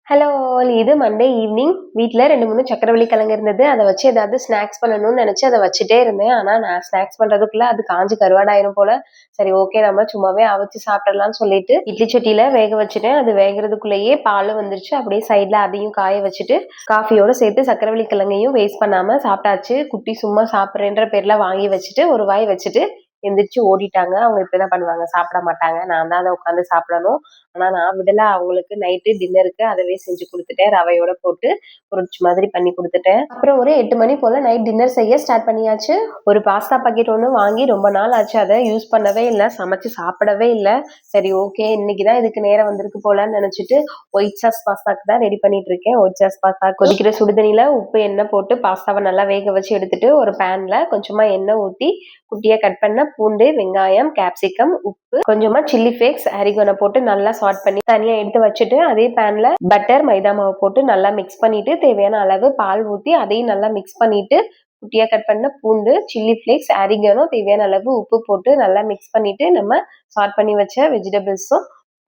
Hello all. இது Monday evening. வீட்ல 2, 3 சக்கரவள்ளி கிழங்கு இருந்தது. அத வச்சு ஏதாவது ஸ்நாக்ஸ் பண்ணணும்னு நெனச்சு அத வச்சுட்டே இருந்தேன். ஆனா நான் ஸ்நாக்ஸ் பண்றதுக்குள்ள அது காஞ்சு கருவாடாயிரும் போல. சரி ஓகே நம்ம சும்மாவே அவிச்சு சாப்பிடலாம்னு சொல்லிட்டு இட்லி சட்டியில வேக வச்சுட்டேன். அது வேகறதுக்குள்ளேயே பாலும் வந்துருச்சு. அப்படியே சைடுல அதையும் காய வச்சுட்டு, காஃபியோட சேர்த்து சக்கரவள்ளி கிழங்கையும் வேஸ்ட் பண்ணாம சாப்பிட்டாச்சு. குட்டி சும்மா சாப்பிடுறேன்ற பேர்ல வாங்கி வச்சுட்டு, ஒரு வாய் வச்சுட்டு எந்திரிச்சு ஓடிட்டாங்க. அவங்க இப்படிதான் பண்ணுவாங்க. சாப்பிட மாட்டாங்க. நான் தான் அத உட்காந்து சாப்பிடணும். ஆனா நான் விடல. அவங்களுக்கு நைட்டு டின்னருக்கு அதவே செஞ்சு குடுத்துட்டேன். ரவையோட போட்டு பொரிச்ச மாதிரி பண்ணி குடுத்துட்டேன். அப்புறம் ஒரு 8 மணி போல நைட் டின்னர் செய்ய ஸ்டார்ட் பண்ணியாச்சு. ஒரு பாஸ்தா பாக்கெட் ஒண்ணு வாங்கி ரொம்ப நாள் ஆச்சு. அத யூஸ் பண்ணவே இல்ல. சமைச்சு சாப்பிடவே இல்ல. சரி ஓகே இன்னைக்கு தான் இதுக்கு நேரம் வந்திருக்கு போலன்னு நெனச்சுட்டு ஒயிட் சாஸ் பாஸ்தாக்கு தான் ரெடி பண்ணிட்டு இருக்கேன். ஒயிட் சாஸ் பாஸ்தா கொதிக்கிற சுடுதண்ணில உப்பு, எண்ணெய் போட்டு பாஸ்தாவை நல்லா வேக வச்சு எடுத்துட்டு ஒரு பேன்ல கொஞ்சமா எண்ணெய் ஊத்தி குட்டியா கட் பண்ண பூண்டு, வெங்காயம், கேப்சிகம், உப்பு, கொஞ்சமா சில்லி ஃபிளேக்ஸ், அரிகோனை போட்டு நல்லா சாட் பண்ணி தனியா எடுத்து வச்சுட்டு அதே பேன்ல பட்டர், மைதா மாவு போட்டு நல்லா மிக்ஸ் பண்ணிட்டு தேவையான அளவு பால் ஊத்தி அதையும் நல்லா மிக்ஸ் பண்ணிட்டு குட்டியா கட் பண்ண பூண்டு, சில்லி ஃபிளேக்ஸ், அரிகனோ, தேவையான அளவு உப்பு போட்டு நல்லா மிக்ஸ் பண்ணிட்டு நம்ம சாட் பண்ணி வச்ச வெஜிடபிள்ஸும்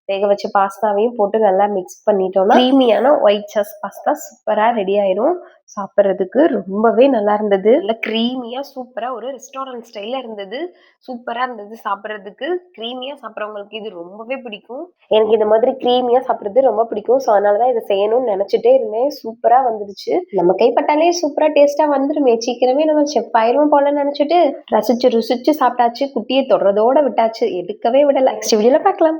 வேக வச்ச பாஸ்தாவையும் போட்டு நல்லா மிக்ஸ் பண்ணிட்டோம்னா க்ரீமியான ஒயிட் சாஸ் பாஸ்தா சூப்பரா ரெடி ஆயிரும். சாப்பிட்றதுக்கு ரொம்பவே நல்லா இருந்தது. நல்ல க்ரீமியா சூப்பரா ஒரு ரெஸ்டாரண்ட் ஸ்டைல்ல இருந்தது. சூப்பரா இருந்தது சாப்பிட்றதுக்கு. க்ரீமியா சாப்பிட்றவங்களுக்கு இது ரொம்பவே பிடிக்கும். எனக்கு இந்த மாதிரி க்ரீமியா சாப்பிட்றது ரொம்ப பிடிக்கும். ஸோ அதனால தான் இதை செய்யணும்னு நினைச்சிட்டே இருந்தேன். சூப்பரா வந்துருச்சு. நம்ம கைப்பட்டாலே சூப்பரா டேஸ்டா வந்துருமே. சீக்கிரமே நம்ம செஃப் ஆயிரும் போல நினைச்சிட்டு ரசிச்சு ருசிச்சு சாப்பிட்டாச்சு. குட்டியை தொடுறதோட விட்டாச்சு. எடுக்கவே விடல. நெக்ஸ்ட் வீடியோல பார்க்கலாம்.